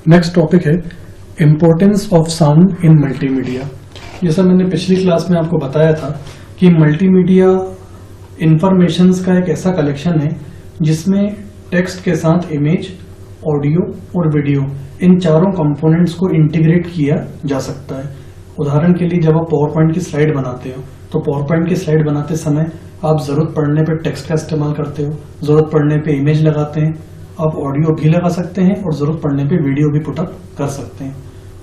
Next topic है importance of sound in multimedia. जैसा मैंने पिछली क्लास में आपको बताया था कि मल्टीमीडिया इंफॉर्मेशंस का एक ऐसा कलेक्शन है जिसमें टेक्स्ट के साथ इमेज, ऑडियो और वीडियो इन चारों कंपोनेंट्स को इंटीग्रेट किया जा सकता है। उदाहरण के लिए जब आप पावर पॉइंट की स्लाइड बनाते हो तो पावर पॉइंट की स्लाइड बनाते समय आप जरूरत पड़ने पे टेक्स्ट का इस्तेमाल करते हो, जरूरत पड़ने पे इमेज लगाते हैं, आप ऑडियो भी लगा सकते हैं और जरूरत पड़ने पे वीडियो भी पुटअप कर सकते हैं।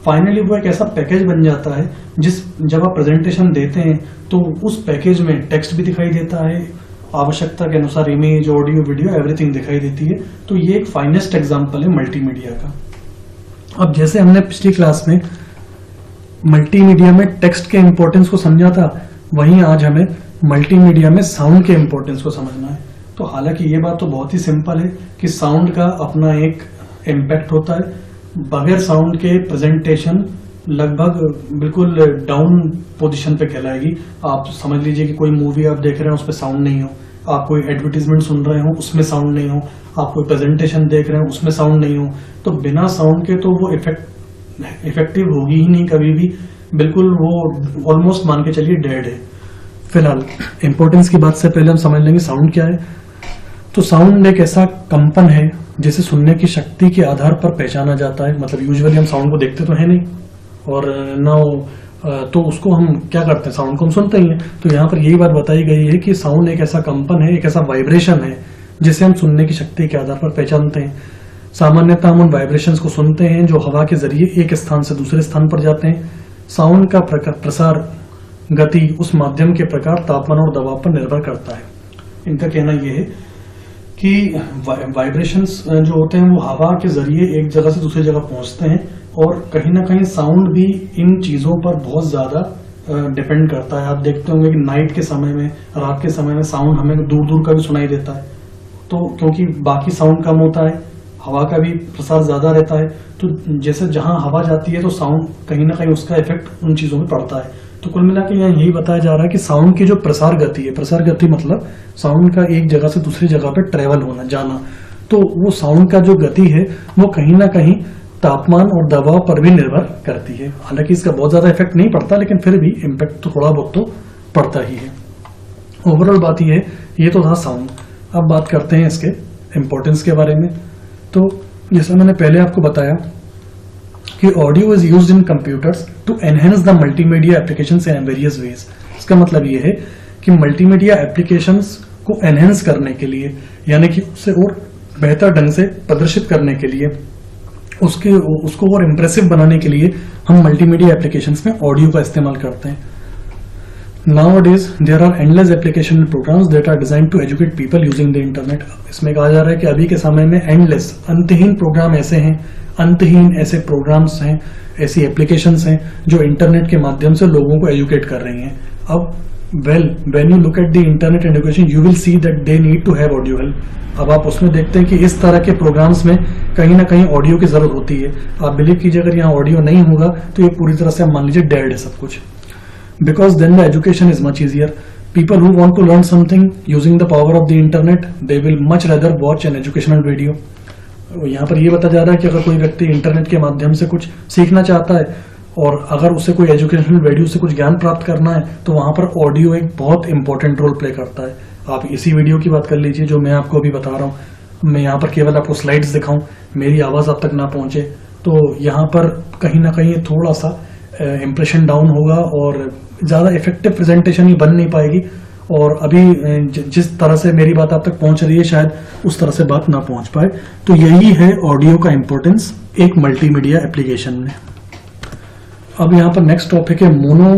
फाइनली वो एक ऐसा पैकेज बन जाता है जब आप प्रेजेंटेशन देते हैं तो उस पैकेज में टेक्स्ट भी दिखाई देता है, आवश्यकता के अनुसार इमेज, ऑडियो, वीडियो एवरीथिंग दिखाई देती है। तो ये एक फाइनेस्ट एग्जांपल है मल्टीमीडिया का। अब जैसे हमने पिछली क्लास में मल्टीमीडिया में टेक्स्ट के इंपॉर्टेंस को समझा था, वहीं आज हमें मल्टीमीडिया में साउंड के इंपॉर्टेंस को समझना है। तो हालांकि ये बात तो बहुत ही सिंपल है कि साउंड का अपना एक इम्पैक्ट होता है। बगैर साउंड के प्रेजेंटेशन लगभग बिल्कुल डाउन पोजीशन पे कहलाएगी। आप समझ लीजिए कि कोई मूवी आप देख रहे हैं उस पर साउंड नहीं हो, आप कोई एडवर्टीजमेंट सुन रहे हो उसमें साउंड नहीं हो, आप कोई प्रेजेंटेशन देख रहे हो उसमें साउंड नहीं हो, तो बिना साउंड के तो वो इफेक्टिव होगी ही नहीं कभी भी। बिल्कुल वो ऑलमोस्ट मान के चलिए डेड है। फिलहाल इंपॉर्टेंस की बात से पहले हम समझ लेंगे साउंड क्या है। तो साउंड एक ऐसा कंपन है जिसे सुनने की शक्ति के आधार पर पहचाना जाता है। मतलब यूजुअली हम साउंड को देखते तो है नहीं और ना तो उसको हम क्या करते हैं, साउंड को हम सुनते ही हैं। तो यहाँ पर यही बात बताई गई है कि साउंड एक ऐसा कंपन है, एक ऐसा वाइब्रेशन है जिसे हम सुनने की शक्ति के आधार पर पहचानते हैं। सामान्यतः हम उन वाइब्रेशंस को सुनते हैं जो हवा के जरिए एक स्थान से दूसरे स्थान पर जाते हैं। साउंड का प्रसार गति उस माध्यम के प्रकार, तापमान और दबाव पर निर्भर करता है। इनका कहना यह है कि वाइब्रेशंस जो होते हैं वो हवा के जरिए एक जगह से दूसरी जगह पहुंचते हैं और कहीं ना कहीं साउंड भी इन चीजों पर बहुत ज्यादा डिपेंड करता है। आप देखते होंगे कि नाइट के समय में, रात के समय में साउंड हमें दूर दूर का भी सुनाई देता है। तो क्योंकि बाकी साउंड कम होता है, हवा का भी प्रसार ज्यादा रहता है, तो जैसे जहां हवा जाती है तो साउंड कहीं ना कहीं उसका इफेक्ट उन चीजों में पड़ता है। तो कुल मिला के यहाँ यही बताया जा रहा है कि साउंड की जो प्रसार गति है, प्रसार गति मतलब साउंड का एक जगह से दूसरी जगह पे ट्रेवल होना, जाना, तो वो साउंड का जो गति है वो कहीं ना कहीं तापमान और दबाव पर भी निर्भर करती है। हालांकि इसका बहुत ज्यादा इफेक्ट नहीं पड़ता, लेकिन फिर भी इम्पैक्ट तो थोड़ा बहुत तो पड़ता ही है। ओवरऑल बात ये तो था साउंड। अब बात करते हैं इसके इम्पोर्टेंस के बारे में। तो जैसा मैंने पहले आपको बताया कि audio is used in computers to enhance the multimedia applications in various ways. इसका मतलब ये है कि मल्टीमीडिया एप्लीकेशंस को एनहेंस करने के लिए, यानी कि उसे और बेहतर ढंग से प्रदर्शित करने के लिए, उसको और इम्प्रेसिव बनाने के लिए हम मल्टीमीडिया एप्लीकेशंस में ऑडियो का इस्तेमाल करते हैं। Nowadays there are endless application programs that are designed to educate people using the internet। इसमें कहा जा रहा है कि अभी के समय में endless, अंतहीन प्रोग्राम ऐसे हैं, अंतहीन ऐसे प्रोग्राम्स हैं, ऐसी एप्लीकेशंस हैं जो इंटरनेट के माध्यम से लोगों को एजुकेट कर रही हैं। अब when you look at the internet education you will see that they need to have audio help। अब आप उसमें देखते हैं कि इस तरह के प्रोग्राम्स में कहीं ना कहीं ऑडियो की जरूरत होती है। आप बिलीव कीजिए अगर यहाँ ऑडियो नहीं होगा तो ये पूरी तरह से मान लीजिए डेड है सब कुछ। Because then the education is much easier. People who want to learn something using the power of the internet, they will much rather watch an educational video। यहाँ पर ये बताया जा रहा है कि अगर कोई व्यक्ति इंटरनेट के माध्यम से कुछ सीखना चाहता है और अगर उसे कोई एजुकेशनल वीडियो से कुछ ज्ञान प्राप्त करना है तो वहाँ पर ऑडियो एक बहुत इंपॉर्टेंट रोल प्ले करता है। आप इसी वीडियो की बात कर लीजिए जो मैं आपको अभी बता रहा हूँ। मैं यहाँ पर केवल आपको स्लाइड्स दिखाऊं, मेरी आवाज़ आप तक ना पहुँचे, तो यहाँ पर कहीं ना कहीं थोड़ा सा इम्प्रेशन डाउन होगा और ज़्यादा इफेक्टिव प्रेजेंटेशन ही बन नहीं पाएगी। और अभी जिस तरह से मेरी बात आप तक पहुंच रही है शायद उस तरह से बात ना पहुंच पाए। तो यही है ऑडियो का इम्पोर्टेंस एक मल्टीमीडिया एप्लीकेशन में। अब यहाँ पर नेक्स्ट टॉपिक है मोनो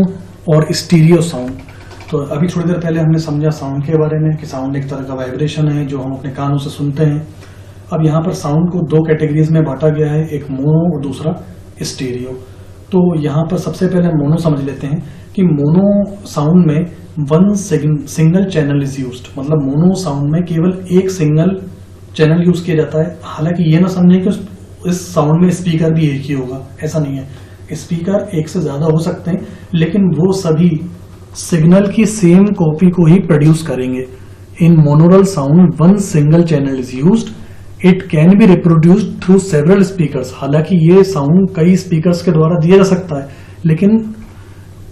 और स्टीरियो साउंड। तो अभी थोड़ी देर पहले हमने समझा साउंड के बारे में कि साउंड एक तरह का वाइब्रेशन है जो हम अपने कानों से सुनते हैं। अब यहाँ पर साउंड को दो कैटेगरीज में बांटा गया है, एक मोनो और दूसरा स्टीरियो। तो यहाँ पर सबसे पहले मोनो समझ लेते हैं कि मोनो साउंड में one single channel is used. मतलब मोनो साउंड में केवल एक सिंगल चैनल यूज किया जाता है। हालांकि ये ना समझें कि इस साउंड में स्पीकर भी एक ही होगा, ऐसा नहीं है। स्पीकर एक से ज्यादा हो सकते हैं लेकिन वो सभी सिग्नल की सेम कॉपी को ही प्रोड्यूस करेंगे। In monaural sound one single channel is used it can be reproduced through several speakers. हालांकि ये साउंड कई स्पीकर्स के द्वारा दिया जा सकता है, लेकिन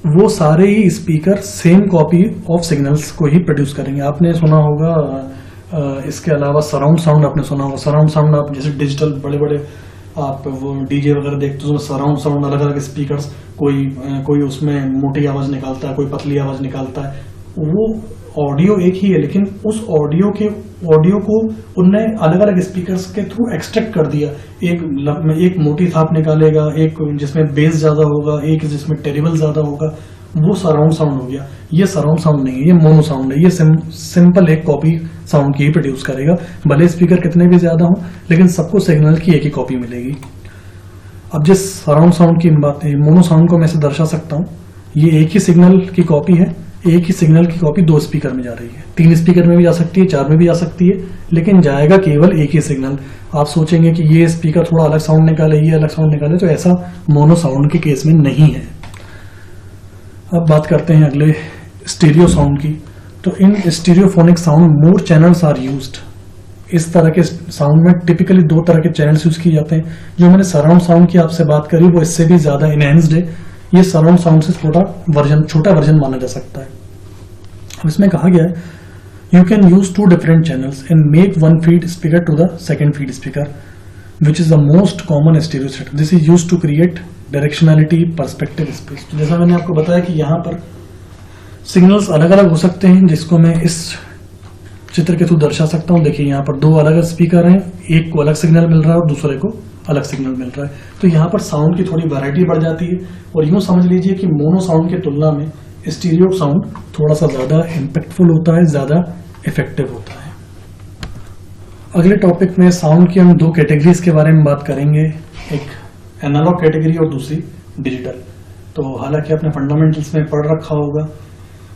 वो सारे ही speaker same copy of signals को ही प्रोड्यूस करेंगे। आपने सुना होगा इसके अलावा सराउंड साउंड आपने सुना होगा। सराउंड साउंड आप जैसे डिजिटल बड़े बड़े आप वो डीजे वगैरह देखते हो, सराउंड साउंड अलग अलग स्पीकर्स, कोई उसमें मोटी आवाज निकालता है, कोई पतली आवाज निकालता है। वो ऑडियो एक ही है, लेकिन उस ऑडियो को उनने अलग अलग स्पीकर्स के थ्रू एक्सट्रैक्ट कर दिया। एक मोटी थाप निकालेगा, एक जिसमें बेस ज्यादा होगा, एक जिसमें टेरिबल ज्यादा होगा, वो सराउंड साउंड हो गया। ये सराउंड साउंड नहीं है, ये मोनो साउंड है। ये सिंपल एक कॉपी साउंड की ही प्रोड्यूस करेगा, भले स्पीकर कितने भी ज्यादा हो, लेकिन सबको सिग्नल की एक ही कॉपी मिलेगी। अब जिस सराउंड साउंड की बात है, मोनो साउंड को मैं ऐसे दर्शा सकता हूँ, ये एक ही सिग्नल की कॉपी है। एक ही सिग्नल की कॉपी 2 स्पीकर में जा रही है, 3 स्पीकर में भी जा सकती है, 4 में भी जा सकती है, लेकिन जाएगा केवल एक ही सिग्नल। आप सोचेंगे कि ये स्पीकर थोड़ा अलग साउंड निकाले, ये अलग साउंड निकाले, तो ऐसा मोनो साउंड के केस में नहीं है। अब बात करते हैं अगले स्टीरियो साउंड की। तो in stereophonic sound more channels are used. इस तरह के साउंड में टिपिकली 2 तरह के चैनल्स यूज किए जाते हैं। जो मैंने सराउंड साउंड की आपसे बात करी वो इससे भी ज्यादा इनहेंस्ड है। ये सराउंड साउंड से छोटा वर्जन माना जा सकता है। अब इसमें कहा गया है you can use 2 different channels and make 1 feed speaker to the second feed speaker which is the most common stereo set. This is used to create directionality perspective space. तो जैसा मैंने आपको बताया कि यहाँ पर सिग्नल्स अलग अलग हो सकते हैं, जिसको मैं इस चित्र के थ्रू दर्शा सकता हूँ। देखिए यहाँ पर 2 अलग स्पीकर हैं, एक को अलग सिग्नल मिल रहा है और दूसरे को अलग सिग्नल मिल रहा है। तो यहाँ पर साउंड की थोड़ी वैरायटी बढ़ जाती है। और यूं समझ लीजिए कि मोनो साउंड की तुलना में स्टीरियो साउंड थोड़ा सा ज्यादा इम्पैक्टफुल होता है, ज्यादा इफेक्टिव होता है। अगले टॉपिक में साउंड की हम 2 कैटेगरीज के बारे में बात करेंगे, एक एनालॉग कैटेगरी और दूसरी डिजिटल। तो हालांकि आपने फंडामेंटल्स में पढ़ रखा होगा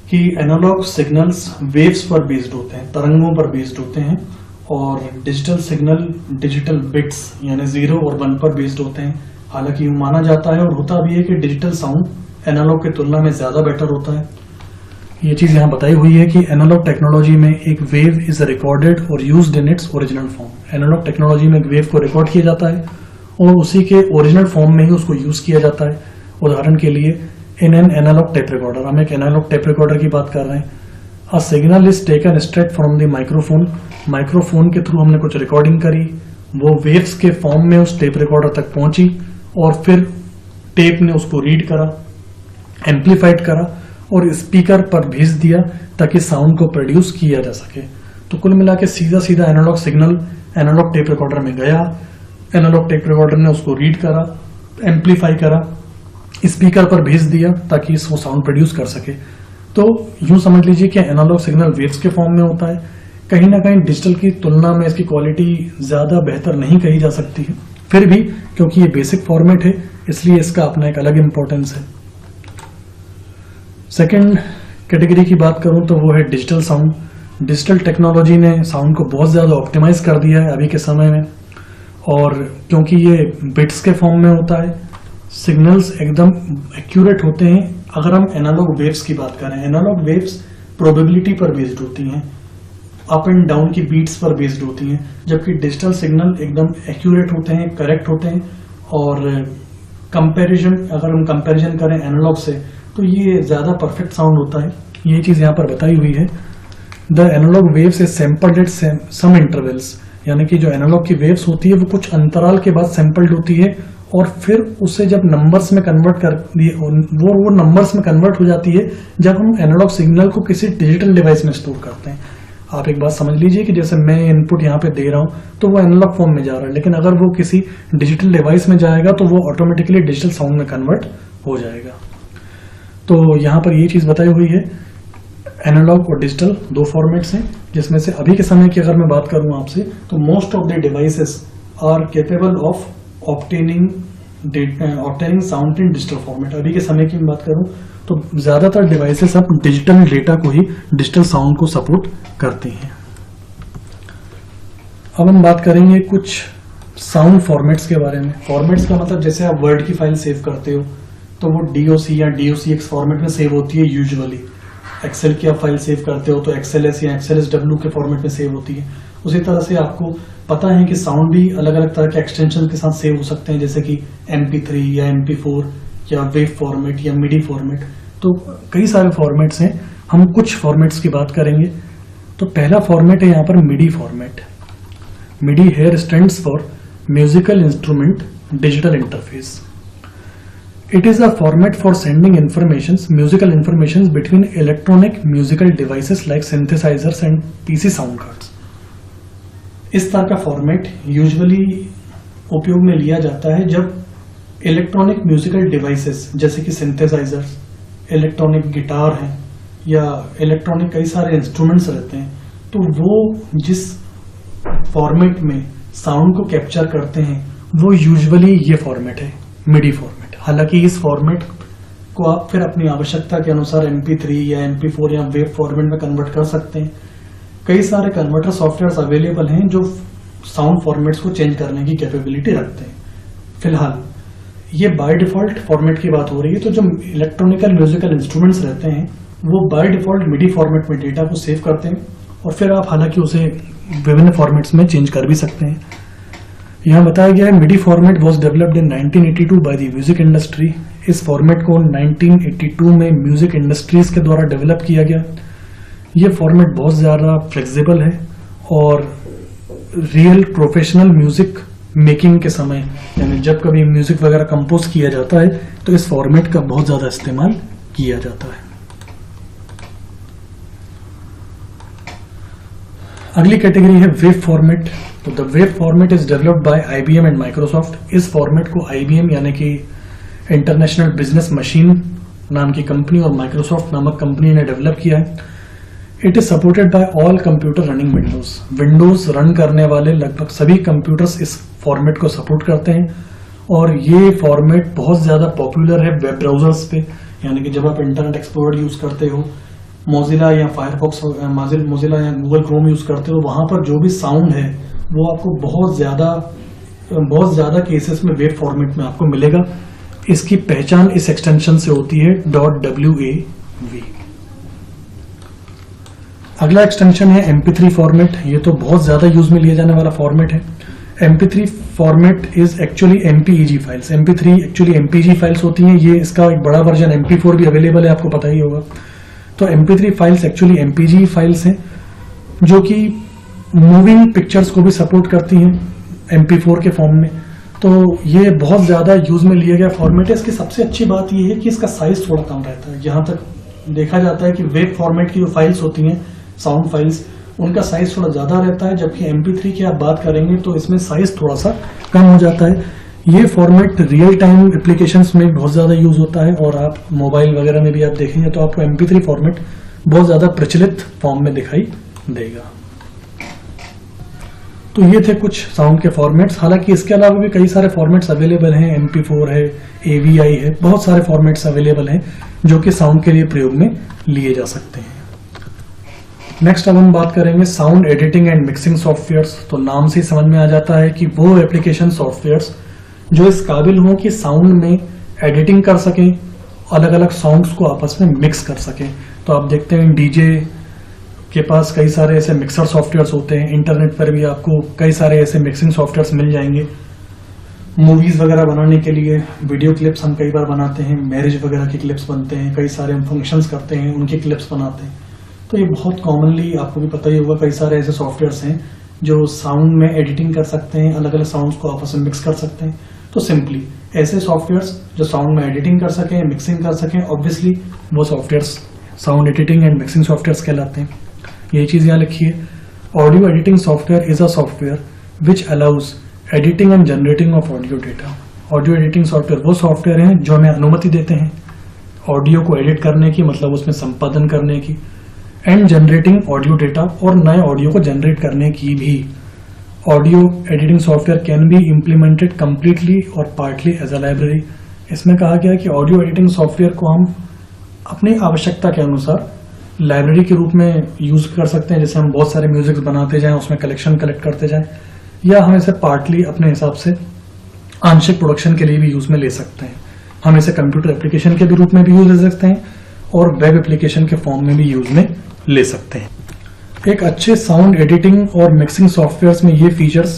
कि एनालॉग सिग्नल्स वेव्स पर बेस्ड होते हैं, तरंगों पर बेस्ड होते हैं, और डिजिटल सिग्नल डिजिटल बिट्स यानी 0 और 1 पर बेस्ड होते हैं। हालांकि यूं माना जाता है और होता भी है कि डिजिटल साउंड एनालॉग की तुलना में ज्यादा बेटर होता है। ये चीज यहाँ बताई हुई है कि एनालॉग टेक्नोलॉजी में एक वेव इज रिकॉर्डेड और used in its original form. Analogue technology में एक वेव को रिकॉर्ड किया जाता है और उसी के ओरिजिनल फॉर्म में ही उसको यूज किया जाता है। उदाहरण के लिए in an analogue tape recorder, हम एक एनालॉग टेप रिकॉर्डर की बात कर रहे हैं। A signal is taken straight from the microphone. Microphone के थ्रू हमने कुछ रिकॉर्डिंग करी, वो वेव्स के फॉर्म में उस टेप रिकॉर्डर तक पहुंची और फिर टेप ने उसको रीड करा, एम्पलीफाइड करा और स्पीकर पर भेज दिया ताकि साउंड को प्रोड्यूस किया जा सके। तो कुल मिला के सीधा सीधा analogue signal analogue tape recorder में गया, एनालॉग टेप रिकॉर्डर ने उसको रीड करा, एम्पलीफाई करा, स्पीकर पर भेज दिया ताकि वो साउंड प्रोड्यूस कर सके। तो यूं समझ लीजिए कि एनालॉग सिग्नल वेव्स के फॉर्म में होता है। कहीं ना कहीं डिजिटल की तुलना में इसकी क्वालिटी ज्यादा बेहतर नहीं कही जा सकती है, फिर भी क्योंकि ये बेसिक फॉर्मेट है इसलिए इसका अपना एक अलग इंपॉर्टेंस है। सेकंड कैटेगरी की बात करूं तो वो है डिजिटल साउंड। डिजिटल टेक्नोलॉजी ने साउंड को बहुत ज्यादा ऑप्टिमाइज कर दिया है अभी के समय में, और क्योंकि ये बिट्स के फॉर्म में होता है, सिग्नल्स एकदम एक्यूरेट होते हैं। अगर हम एनालॉग वेव्स की बात करें, एनालॉग वेव्स प्रोबेबिलिटी पर बेस्ड होती हैं, अप एंड डाउन की बीट्स पर बेस्ड होती हैं, जबकि डिजिटल सिग्नल एकदम एक्यूरेट होते हैं, करेक्ट होते हैं। और कंपैरिजन, अगर हम कंपैरिजन करें एनालॉग से तो ये ज्यादा परफेक्ट साउंड होता है। ये चीज यहाँ पर बताई हुई है। The analogue waves is sampled at some intervals, यानी कि जो एनालॉग की वेव्स होती है वो कुछ अंतराल के बाद सैंपल्ड होती है और फिर उससे जब नंबर्स में कन्वर्ट कर दिए, वो नंबर्स में कन्वर्ट हो जाती है जब हम एनालॉग सिग्नल को किसी डिजिटल डिवाइस में स्टोर करते हैं। आप एक बात समझ लीजिए कि जैसे मैं इनपुट यहाँ पे दे रहा हूं तो वो एनालॉग फॉर्म में जा रहा है, लेकिन अगर वो किसी डिजिटल डिवाइस में जाएगा तो वो ऑटोमेटिकली डिजिटल साउंड में कन्वर्ट हो जाएगा। तो यहाँ पर ये चीज बताई हुई है। एनालॉग और डिजिटल 2 फॉर्मेट्स हैं, जिसमें से अभी के समय की अगर मैं बात करूं आपसे तो most of the devices are capable of obtaining sound in digital format. अभी के समय की मैं बात करूं तो ज्यादातर डिवाइसेस अब डिजिटल डेटा को ही डिजिटल साउंड को सपोर्ट करती हैं। अब हम बात करेंगे कुछ साउंड फॉर्मेट्स के बारे में। फॉर्मेट्स का मतलब जैसे आप वर्ड की फाइल सेव करते हो तो वो DOC या DOCX फॉर्मेट में सेव होती है यूजुअली। एक्सेल की आप फाइल सेव करते हो तो XLS या XLSW के फॉर्मेट में सेव होती है। उसी तरह से आपको पता है कि साउंड भी अलग अलग तरह के एक्सटेंशन के साथ सेव हो सकते हैं, जैसे कि MP3 या MP4 या वेव फॉर्मेट या मिडी फॉर्मेट। तो कई सारे फॉर्मेट्स हैं, हम कुछ फॉर्मेट्स की बात करेंगे। तो पहला फॉर्मेट है यहाँ पर MIDI format. MIDI here stands for musical instrument digital interface. It is a format for sending musical informations between electronic musical devices like synthesizers and PC sound cards. इस तरह का फॉर्मेट यूजुअली उपयोग में लिया जाता है जब इलेक्ट्रॉनिक म्यूजिकल डिवाइसेस जैसे कि सिंथेसाइजर्स, इलेक्ट्रॉनिक गिटार हैं या इलेक्ट्रॉनिक कई सारे इंस्ट्रूमेंट्स रहते हैं, तो वो जिस फॉर्मेट में साउंड को कैप्चर करते हैं वो यूजुअली ये फॉर्मेट है, मिडी फॉर्मेट। हालांकि इस फॉर्मेट को आप फिर अपनी आवश्यकता के अनुसार MP3 या MP4 या वेव फॉर्मेट में कन्वर्ट कर सकते हैं। कई सारे कन्वर्टर सॉफ्टवेयर्स अवेलेबल हैं जो साउंड फॉर्मेट्स को चेंज करने की कैपेबिलिटी रखते हैं। फिलहाल ये बाय डिफॉल्ट फॉर्मेट की बात हो रही है, तो जो इलेक्ट्रॉनिकल म्यूजिकल इंस्ट्रूमेंट्स रहते हैं वो बाय डिफॉल्ट मिडी फॉर्मेट में डेटा को सेव करते हैं और फिर आप हालांकि उसे विभिन्न फॉर्मेट्स में चेंज कर भी सकते हैं। यहाँ बताया गया है MIDI format was developed in 1982 by the music industry. इस फॉर्मेट को 1982 में म्यूजिक इंडस्ट्रीज के द्वारा डेवलप किया गया। ये फॉर्मेट बहुत ज़्यादा फ्लेक्सिबल है और रियल प्रोफेशनल म्यूजिक मेकिंग के समय, यानी जब कभी म्यूजिक वगैरह कंपोज किया जाता है तो इस फॉर्मेट का बहुत ज़्यादा इस्तेमाल किया जाता है। अगली कैटेगरी है वेव फॉर्मेट। तो the wave format is developed by IBM and Microsoft. इस फॉर्मेट को IBM यानी कि इंटरनेशनल बिजनेस मशीन नाम की कंपनी और माइक्रोसॉफ्ट नामक कंपनी ने डेवलप किया है। It is supported by all computer running Windows. Windows run करने वाले लगभग सभी कंप्यूटर्स इस फॉर्मेट को सपोर्ट करते हैं और ये फॉर्मेट बहुत ज़्यादा पॉपुलर है वेब ब्राउजर्स पे, यानी कि जब आप इंटरनेट एक्सप्लोरर यूज करते हो, मोजिला या फायरफॉक्स, मोजिला या गूगल क्रोम यूज करते हो, वहां पर जो भी साउंड है वो आपको बहुत ज्यादा केसेस में वेव फॉर्मेट में आपको मिलेगा। इसकी पहचान इस एक्सटेंशन से होती है .wav। अगला एक्सटेंशन है MP3 फॉर्मेट। ये तो बहुत ज्यादा यूज में लिया जाने वाला फॉर्मेट है। MP3 format is actually MPEG files. MP3 actually MPG files होती हैं। ये इसका एक बड़ा वर्जन MP4 भी अवेलेबल है, आपको पता ही होगा। तो MP3 files actually MPG files हैं जो कि मूविंग पिक्चर्स को भी सपोर्ट करती हैं MP4 के फॉर्म में। तो ये बहुत ज़्यादा यूज में लिया गया फॉर्मेट है। इसकी सबसे अच्छी बात ये है कि इसका साइज थोड़ा कम रहता है। जहाँ तक देखा जाता है कि वेब फॉर्मेट की जो फाइल्स होती हैं, साउंड फाइल्स, उनका साइज थोड़ा ज़्यादा रहता है, जबकि MP3 की आप बात करेंगे तो इसमें साइज थोड़ा सा कम हो जाता है। ये फॉर्मेट रियल टाइम एप्लीकेशंस में बहुत ज़्यादा यूज होता है और आप मोबाइल वगैरह में भी आप देखेंगे तो आपको MP3 फॉर्मेट बहुत ज़्यादा प्रचलित फॉर्म में दिखाई देगा। तो ये थे कुछ साउंड के फॉर्मेट्स। हालांकि इसके अलावा भी कई सारे फॉर्मेट्स अवेलेबल हैं, MP4 है, AVI है, बहुत सारे फॉर्मेट्स अवेलेबल हैं जो कि साउंड के लिए प्रयोग में लिए जा सकते हैं। नेक्स्ट अब हम बात करेंगे sound editing and mixing softwares. तो नाम से समझ में आ जाता है कि वो एप्लीकेशन सॉफ्टवेयर्स जो इस काबिल हों कि साउंड में एडिटिंग कर सकें, अलग अलग साउंड्स को आपस में मिक्स कर सकें। तो आप देखते हैं DJ के पास कई सारे ऐसे मिक्सर सॉफ्टवेयर्स होते हैं। इंटरनेट पर भी आपको कई सारे ऐसे मिक्सिंग सॉफ्टवेयर्स मिल जाएंगे। मूवीज वगैरह बनाने के लिए वीडियो क्लिप्स हम कई बार बनाते हैं, मैरिज वगैरह के क्लिप्स बनते हैं, कई सारे हम फंक्शंस करते हैं उनके क्लिप्स बनाते हैं। तो ये बहुत कॉमनली आपको भी पता ही होगा, कई सारे ऐसे सॉफ्टवेयर्स हैं जो साउंड में एडिटिंग कर सकते हैं, अलग अलग साउंड्स को आपस में मिक्स कर सकते हैं। तो सिंपली ऐसे सॉफ्टवेयर्स जो साउंड में एडिटिंग कर सकें, मिक्सिंग कर सकें, ऑब्वियसली वो softwares sound editing and mixing softwares कहलाते हैं। यही चीज यहाँ लिखिए। Audio editing software is a software which allows editing and generating of audio data. Audio editing software वो सॉफ्टवेयर हैं जो हमें अनुमति देते हैं ऑडियो को एडिट करने की, मतलब उसमें संपादन करने की, एंड जनरेटिंग ऑडियो डेटा, और नए ऑडियो को जनरेट करने की भी। Audio editing software can be implemented completely और पार्टली एज अ लाइब्रेरी। इसमें कहा गया है कि ऑडियो एडिटिंग सॉफ्टवेयर को हम अपनी आवश्यकता के अनुसार लाइब्रेरी के रूप में यूज कर सकते हैं। जैसे हम बहुत सारे म्यूजिक बनाते जाएं, उसमें कलेक्शन कलेक्ट करते जाएं, या हम इसे पार्टली अपने हिसाब से आंशिक प्रोडक्शन के लिए भी यूज में ले सकते हैं। हम इसे कंप्यूटर एप्लीकेशन के भी रूप में भी यूज ले सकते हैं और वेब एप्लीकेशन के फॉर्म में भी यूज में ले सकते हैं। एक अच्छे साउंड एडिटिंग और मिक्सिंग सॉफ्टवेयर्स में ये फीचर्स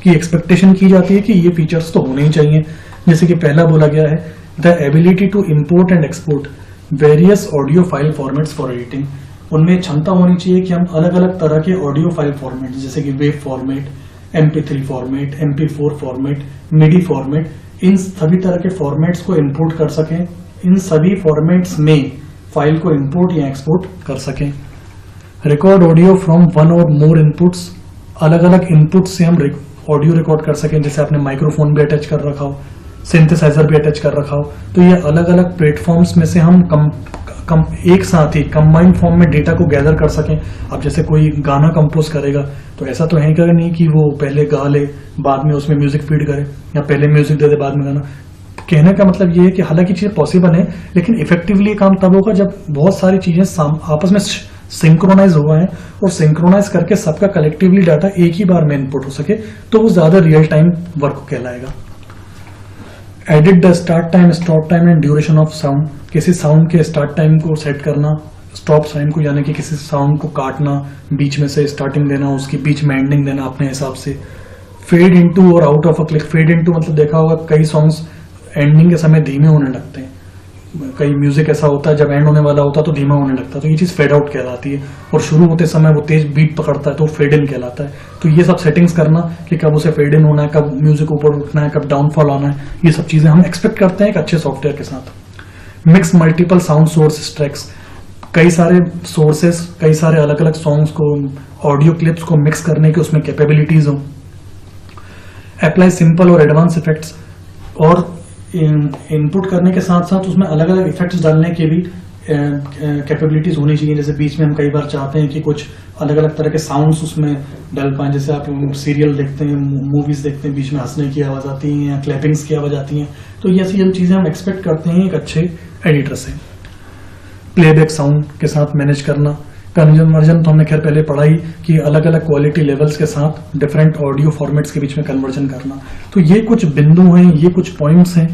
की एक्सपेक्टेशन की जाती है कि ये फीचर्स तो होने ही चाहिए। जैसे कि पहला बोला गया है, the ability to import and export various audio file formats for editing. उनमें क्षमता होनी चाहिए कि हम अलग अलग तरह के ऑडियो फाइल फॉर्मेट, जैसे कि wave format, MP3 format, MP4 format, MIDI format, इन सभी तरह के फॉर्मेट्स को इंपोर्ट कर सकें। इन सभी फॉर्मेट्स में फाइल को इंपोर्ट या एक्सपोर्ट कर सकें। रिकॉर्ड ऑडियो फ्रॉम वन और मोर इनपुट्स, अलग अलग इनपुट से हम ऑडियो रिकॉर्ड कर सकें। जैसे आपने माइक्रोफोन भी अटैच कर रखा हो, सिंथेसाइजर भी अटैच कर रखा हो, तो ये अलग अलग प्लेटफॉर्म्स में से हम एक साथ ही कंबाइंड फॉर्म में डेटा को गैदर कर सकें। अब जैसे कोई गाना कंपोज करेगा तो ऐसा तो है नहीं कि वो पहले गा ले बाद में उसमें म्यूजिक फीड करे, या पहले म्यूजिक दे दे बाद में गाना। कहने का मतलब ये है कि हालांकि चीजें पॉसिबल है, लेकिन इफेक्टिवली काम तब होगा जब बहुत सारी चीजें आपस में सिंक्रोनाइज हुआ है, और सिंक्रोनाइज करके सबका कलेक्टिवली डाटा एक ही बार में इनपुट हो सके, तो वो ज्यादा रियल टाइम वर्क कहलाएगा। Edit the start time, stop time and duration of sound. किसी साउंड के स्टार्ट टाइम को सेट करना, स्टॉप टाइम को यानी कि किसी साउंड को काटना, बीच में से स्टार्टिंग देना, उसकी बीच में एंडिंग देना अपने हिसाब से। फेड इनटू और out of a click. Fade into मतलब देखा होगा कई सॉन्ग्स एंडिंग के समय धीमे होने लगते हैं, कई म्यूजिक ऐसा होता है जब एंड होने वाला होता है तो धीमा होने लगता है, तो ये चीज फेड आउट कहलाती है। और शुरू होते समय वो तेज बीट पकड़ता है तो फेड इन कहलाता है। तो ये सब सेटिंग्स करना कि कब उसे फेड इन होना है, कब म्यूजिक ऊपर उठना है, कब डाउनफॉल आना है, ये सब चीजें हम एक्सपेक्ट करते हैं एक अच्छे सॉफ्टवेयर के साथ। Mix multiple sound source tracks, कई सारे सोर्सेस, कई सारे अलग अलग सॉन्ग्स को, ऑडियो क्लिप्स को मिक्स करने की उसमें कैपेबिलिटीज हो। अप्लाई सिंपल और एडवांस इफेक्ट्स, और इनपुट करने के साथ साथ उसमें अलग अलग इफेक्ट्स डालने की भी कैपेबिलिटीज होनी चाहिए। जैसे बीच में हम कई बार चाहते हैं कि कुछ अलग अलग तरह के साउंड्स उसमें डाल पाएं, जैसे आप सीरियल देखते हैं, मूवीज देखते हैं, बीच में हंसने की आवाज आती है या क्लैपिंग्स की आवाज आती है, तो ये ऐसी चीजें हम एक्सपेक्ट करते हैं एक अच्छे एडिटर से। प्लेबैक साउंड के साथ मैनेज करना, कन्वर्जन तो हमने खैर पहले पढ़ा ही कि अलग अलग क्वालिटी लेवल्स के साथ डिफरेंट ऑडियो फॉर्मेट्स के बीच में कन्वर्जन करना। तो ये कुछ बिंदु हैं, ये कुछ पॉइंट्स हैं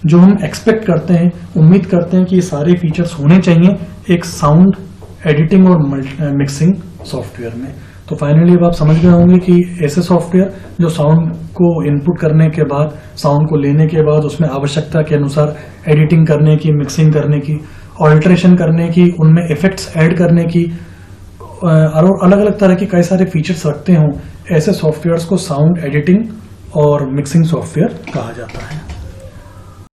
जो हम एक्सपेक्ट करते हैं, उम्मीद करते हैं कि ये सारे फीचर्स होने चाहिए एक साउंड एडिटिंग और मिक्सिंग सॉफ्टवेयर में। तो फाइनली अब आप समझ गए होंगे कि ऐसे सॉफ्टवेयर जो साउंड को इनपुट करने के बाद, साउंड को लेने के बाद उसमें आवश्यकता के अनुसार एडिटिंग करने की, मिक्सिंग करने की, ऑल्ट्रेशन करने की, उनमें इफेक्ट्स ऐड करने की, और अलग अलग तरह के कई सारे फीचर्स रखते हों, ऐसे सॉफ्टवेयर्स को साउंड एडिटिंग और मिक्सिंग सॉफ्टवेयर कहा जाता है।